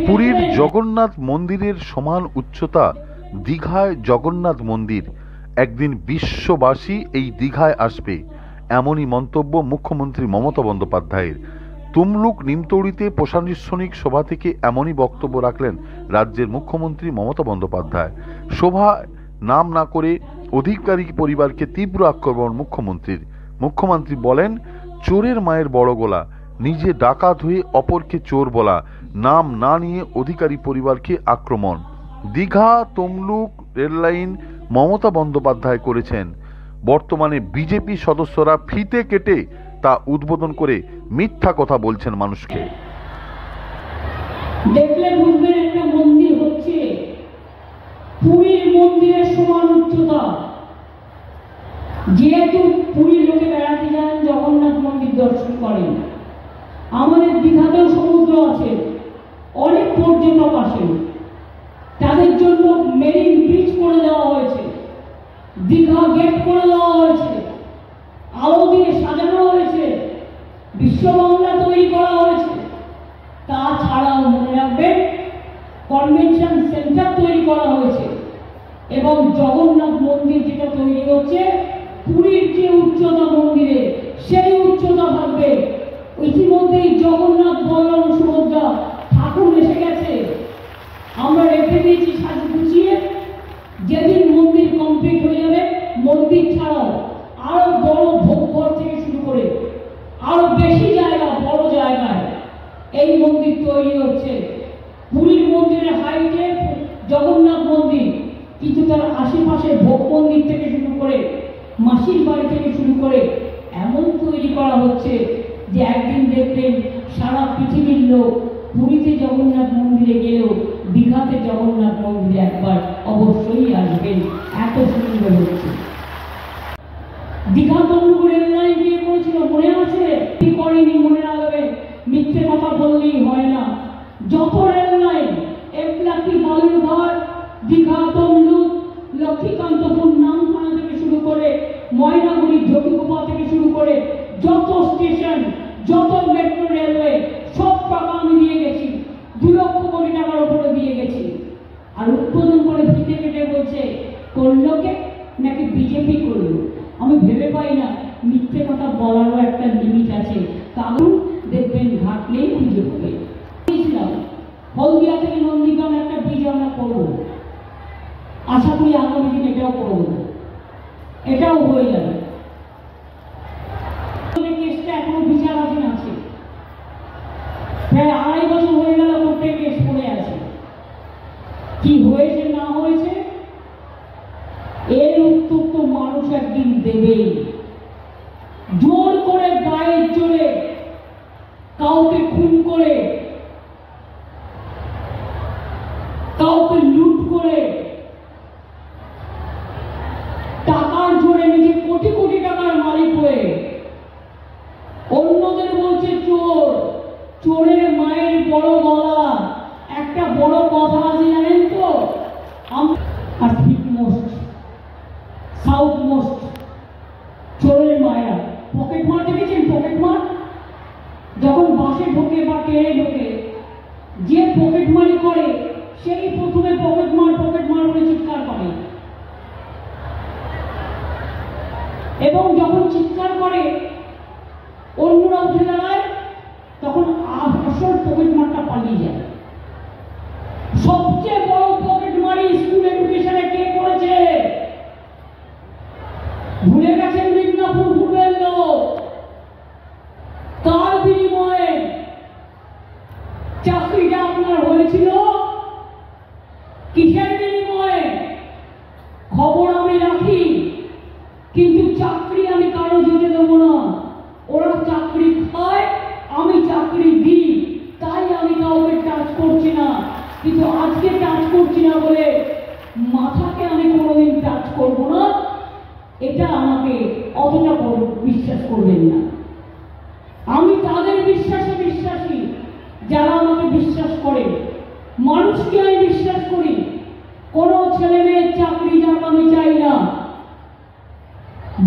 পুরীর জগন্নাথ মন্দিরের সমান উচ্চতা দীঘায় জগন্নাথ মন্দির। একদিন বিশ্ববাসী এই দীঘায় আসবে, এমনই মন্তব্য মুখ্যমন্ত্রী মমতা বন্দ্যোপাধ্যায়ের। তুমলুক নিমতৌড়িতে প্রশাসনিক সভা থেকে এমনই বক্তব্য রাখলেন রাজ্যের মুখ্যমন্ত্রী মমতা বন্দ্যোপাধ্যায়। সভায় নাম না করে অধিকারী পরিবারকে তীব্র আক্রমণ মুখ্যমন্ত্রীর। মুখ্যমন্ত্রী বলেন, চোরের মায়ের বড় গলা, নিজে ডাকাত হয়ে অপরকে চোর বলা, নাম না নিয়ে অধিকারী পরিবারকে আক্রমণ। দীঘা তমলুক রেললাইন মমতা বন্দ্যোপাধ্যায় করেছেন। বর্তমানে বিজেপি সদস্যরা ফিতে কেটে তা উদ্বোধন করে মিথ্যা কথা বলছেন মানুষকে। দেখলে বুঝবেন একটা মন্দির হচ্ছে পুরীর মন্দিরের সমান উচ্চতা। যেহেতু পুরীর লোকে বেড়াতে যান, জগন্নাথ মন্দির দর্শন করেন, আমাদের দীঘাতেও সমুদ্র আছে, অনেক পর্যটক আসেন, তাদের জন্য মেরিন ব্রিজ করে দেওয়া হয়েছে, দীঘা গেট করে দেওয়া হয়েছে, আলো দিয়ে সাজানো হয়েছে, বিশ্ববাংলা তৈরি করা হয়েছে। তাছাড়াও মনে রাখবেন কনভেনশন সেন্টার তৈরি করা হয়েছে এবং জগন্নাথ মন্দির যেটা তৈরি হচ্ছে পুরীর যে উচ্চতা মন্দিরে সেই উচ্চতা থাকবে। ইতিমধ্যেই জগন্নাথ বলরাম সুভদ্রা ঠাকুর এসে গেছে, আমরা রেখে দিয়েছি সাজু গুছিয়ে। যেদিন মন্দির কমপ্লিট হয়ে যাবে, মন্দির ছাড়াও আরো বড় ভোগঘর থেকে শুরু করে আরো বেশি জায়গা, বড় জায়গায় এই মন্দির তৈরি হচ্ছে। পুরীর মন্দিরের হাইটে জগন্নাথ মন্দির, কিন্তু তার আশেপাশে ভোগ মন্দির থেকে শুরু করে মাসির বাড়ি থেকে শুরু করে এমন তৈরি করা হচ্ছে যে একদিন দেখবেন সারা পৃথিবীর লোক পুরীতে জগন্নাথ মন্দিরে গেলেও দীঘাতে জগন্নাথ মন্দিরে একবার অবশ্যই আসবেন, এত সুন্দর হচ্ছে। দীঘা তমলুক রেল লাইন কে করেছিল মনে আছে? কি করেনি মনে রাখবেন, মিথ্যে কথা বললেই হয় না। যত রেল লাইন, একলাকি বালুরঘাট, দীঘা তমলুক, লক্ষ্মীকান্তপুর নামখানা থেকে শুরু করে ময়নাগুড়ি ঝটিকুপা থেকে শুরু করে যত স্টেশন, যত মেট্রো রেলওয়ে, সব টাকা আমি দিয়ে গেছি, 2 লক্ষ কোটি টাকার উপরে দিয়ে গেছি। আর উদ্বোধন করে ফিতে কেটে বলছে করলো কে, নাকি বিজেপি করলো। আমি ভেবে পাই না, মিথ্যে কথা বলারও একটা লিমিট আছে। কারণ দেখবেন ঘাটলেই খুঁজে পাবে। হলদিয়া থেকে নন্দীগ্রাম একটা ব্রিজ আমরা করবো, আশা করি আগামী দিন এটাও করবো, এটাও হয়ে যাবে। কেসটা এখনো বিচারাধীন আছে, প্রায় 2.5 বছর হয়ে গেল কোর্টে কেস পড়ে আছে। কি হয়েছে না হয়েছে এর উত্তর তো মানুষ একদিন দেবেই। জোর করে গায়ের জোরে কাউকে খুন করে, কাউকে লুট করে, টাকার জোরে নিজে কোটি কোটি টাকার মালিক হয়ে অন্যদের বলছে চোর, চোরের মায়ের বড় গলা। একটা বড় কথা আছে জানেন তো, আর ঠিক মোস্ট সাউথ মোস্ট চোরের মায়েরা পকেট মার দেখেছেন? পকেট মার যখন বাসে ঢোকে বা ট্রেনে ঢোকে, যে পকেট মারি করে সেই প্রথমে পকেট মার বলে চিৎকার করে, এবং যখন চিৎকার করে অন্যরা উঠে দাঁড়ায়, তখন আসল পকেট মারটা পালিয়ে যায়। সবচেয়ে বড় পকেট মারি স্কুল এডুকেশনে কে করেছে? ভুলে গেছেন? মিদনাপুর পূর্বের লোক। কার বিনিময়ে চাকরিটা আপনার হয়েছিল? কিসের বিনিময়ে? খবর আমি রাখি, কিন্তু চাকরি আমি কারো যেতে দেবো না। ওরা চাকরি খায়, আমি চাকরি দিই, তাই আমি কাউকে টাচ করছি না। কিন্তু আজকে টাচ করছি না বলে মাথাকে আমি কোনোদিন টাচ করবো না, এটা আমাকে অতটা বিশ্বাস করবেন না। আমি তাদের বিশ্বাসে বিশ্বাসী যারা আমাকে বিশ্বাস করে। মানুষকে আমি বিশ্বাস করি। কোনো ছেলে মেয়ের চাকরি যাক আমি চাই না।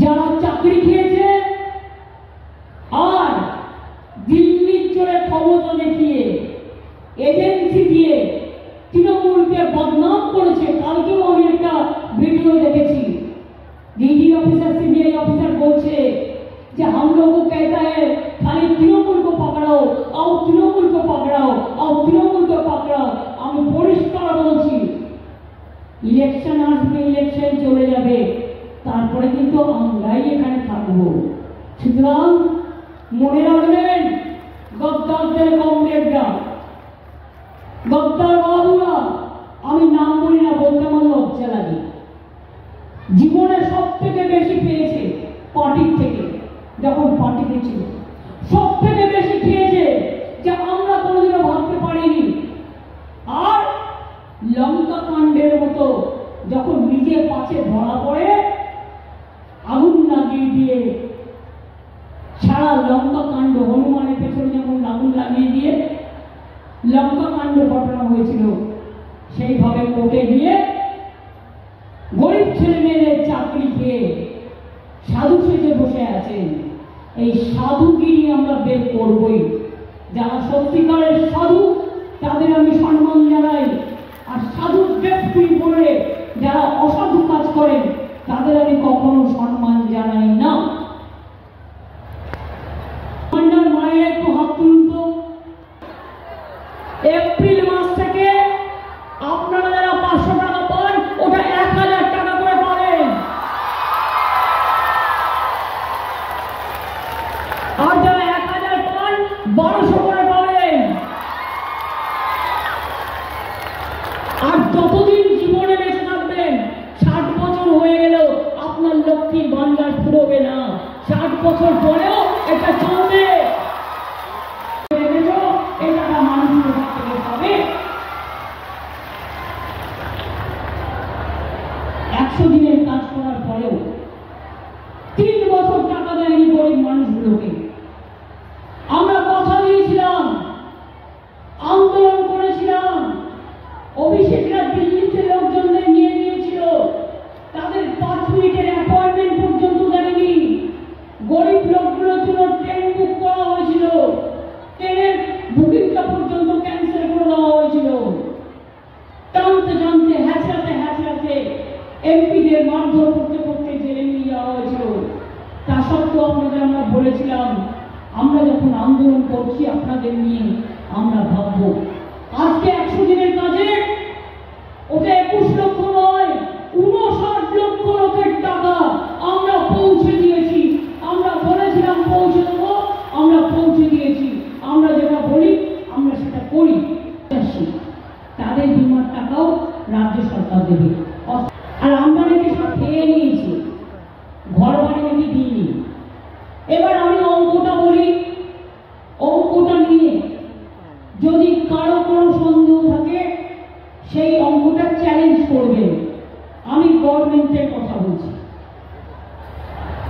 যারা চাকরি খেয়েছে আর দিল্লির জোরে ক্ষমতা দেখিয়ে মনে রাখবেন, গদ্দারদের কমরেডরা, গদ্দার বাবুরা, আমি নাম বলি না, বলতে আমার লজ্জা লাগে, জীবনে সব থেকে বেশি পেয়েছে পার্টির থেকে, যখন পার্টিতে ছিল সব থেকে বেশি খেয়েছে, যা আমরা কোনোদিনও ভাবতে পারিনি। আর লঙ্কা কাণ্ডের মতো যখন নিজের পাশে ধরা পড়ে, আগুন লাগিয়ে দিয়ে সারা লঙ্কা কাণ্ড, হনুমানের পেছনে যেমন আগুন লাগিয়ে দিয়ে লঙ্কা কাণ্ড ঘটনা হয়েছিল, সেইভাবে কোর্টে গিয়ে গরিব ছেলে মেয়েদের চাকরি খেয়ে সাধু সেজে বসে আছেন। এই সাধুগিরি আমরা বের করবই। যারা সত্যিকারের সাধু তাদের আমি সম্মান জানাই, আর সাধু ব্যক্তি বলে যারা অসাধু কাজ করেন তাদের আমি কখনো সম্মান জানাই না। মায়ের একটু হাত তুলুন তো। এপ্রিল মাস থেকে আপনারা যারা 500 টাকা পান, ওটা 1000 টাকা করে পাবেন। আর যারা 1000 পান, 1200 করে পাবেন। আর যতদিন জীবনে বেঁচে থাকবেন, 60 বছর হয়ে গেলেও আপনার লক্ষ্মীর ভান্ডার ফুরোবে না। 60 বছর পরেও এটা চলবে। এটা মানুষের কাছ থেকে পাবে। 100 দিনের কাজ করার পরেও 3 বছর টাকা দেয়নি গরিব মানুষগুলোকে। আমরা কথা দিয়েছিলাম, আন্দোলন করেছিলাম, অভিষেকরা দিল্লিতে লোকজনদের নিয়ে গিয়েছিল, তাদের 5 মিনিটের অ্যাপয়েন্টমেন্ট পর্যন্ত দেয়নি। গরিব লোকগুলোর জন্য ট্রেন বুক করা হয়েছিল, ট্রেনের বুকিংটা পর্যন্ত ক্যান্সেল করে দেওয়া হয়েছিল। টানতে টানতে হ্যাচড়াতে এমপিদের মারধর করতে করতে জেলে নিয়ে যাওয়া হয়েছিল। তা সত্ত্বেও আপনাদের আমরা বলেছিলাম, আমরা যখন আন্দোলন করছি আপনাদের নিয়ে আমরা ভাববো। আজকে 100 দিনের কাজে ওটা 21 লক্ষ নয়, 59 লক্ষ লোকের টাকা আমরা পৌঁছে দিয়েছি। আমরা বলেছিলাম পৌঁছে দেবো, আমরা পৌঁছে দিয়েছি। আমরা যেটা বলি আমরা সেটা করি। তাদের বিমার টাকাও রাজ্য সরকার দেবে। আর আমরা নাকি সব খেয়ে নিয়েছি, ঘর বাড়ি নাকি দিইনি। এবার আমি অঙ্কটা বলি, অঙ্কটা নিয়ে যদি কারো কোনো সন্দেহ থাকে সেই অঙ্কটা চ্যালেঞ্জ করবে। আমি গভর্নমেন্টের কথা বলছি,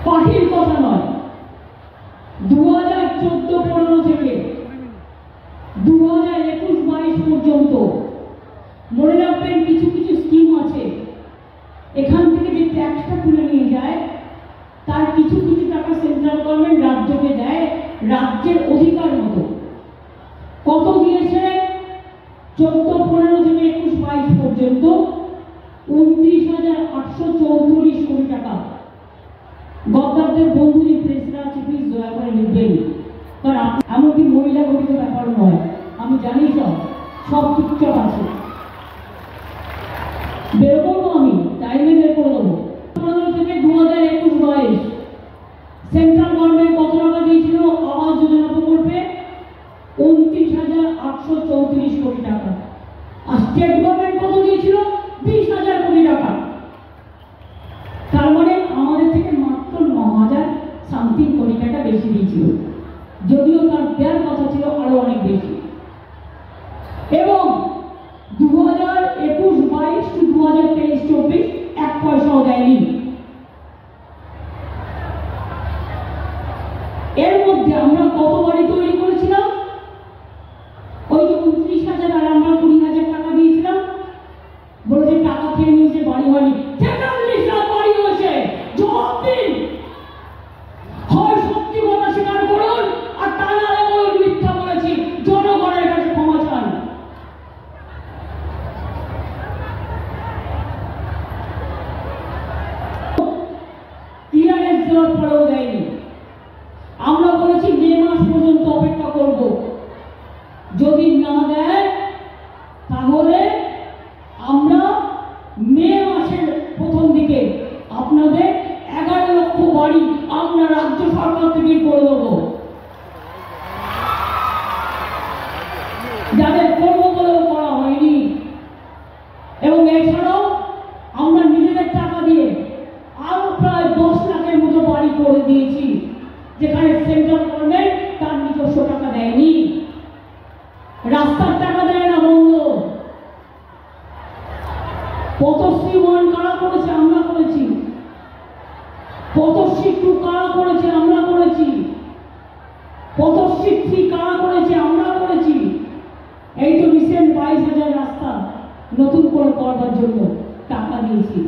পার্টির কথা নয়। 2014-15 থেকে 2021-22 পর্যন্ত মনে রাখবেন, কিছু কিছু স্কিম আছে, এখান থেকে যে ট্যাক্সটা তুলে নিয়ে যায় তার কিছু কিছু টাকা সেন্ট্রাল গভর্নমেন্ট রাজ্যকে দেয়, রাজ্যের অধিকার মতো। কত দিয়েছে? 14-15 থেকে 21-22 পর্যন্ত 29,834 কোটি টাকা। গদ্দারদের বন্ধু যে প্রেসরা আছে, প্লিজ দয়া করে লিখবেন, কারণ এমনকি মহিলা গঠিত ব্যাপার নয়। আমি জানি সব চুপচাপ আছে, বের করবো, আমি টাইমে বের করে দেবো। 15 থেকে 2021-22 সেন্ট্রাল গভর্নমেন্ট কত টাকা দিয়েছিল আবাস যোজনা প্রকল্পে? 29,834 কোটি টাকা। আর স্টেট গভর্নমেন্ট কত দিয়েছিল? 20,000 কোটি টাকা। তার মানে আমাদের থেকে মাত্র 9,000 সামথিং কোটি টাকা বেশি দিয়েছিল, যদিও তার দেওয়ার কথা ছিল আরো অনেক বেশি। এবং 2021-22 টু 2023-24 1 পয়সাও দেয়নি। এর মধ্যে আমরা কত বাড়ি তৈরি করেছিলাম? ওই যে 29,000 আর আমরা 20,000 টাকা দিয়েছিলাম, বলেছে টাকা খেয়ে নিয়েছে, বাড়ি হয়নি। 43 লাখ বাড়ি হয়েছে। জবাব দিন, হয় সত্যি কথা স্বীকার করুন, আর তা নাহলে ফ্রি কারা করেছে? আমরা করেছি। এই তো রিসেন্ট 22,000 রাস্তা নতুন করে করবার জন্য টাকা দিয়েছি।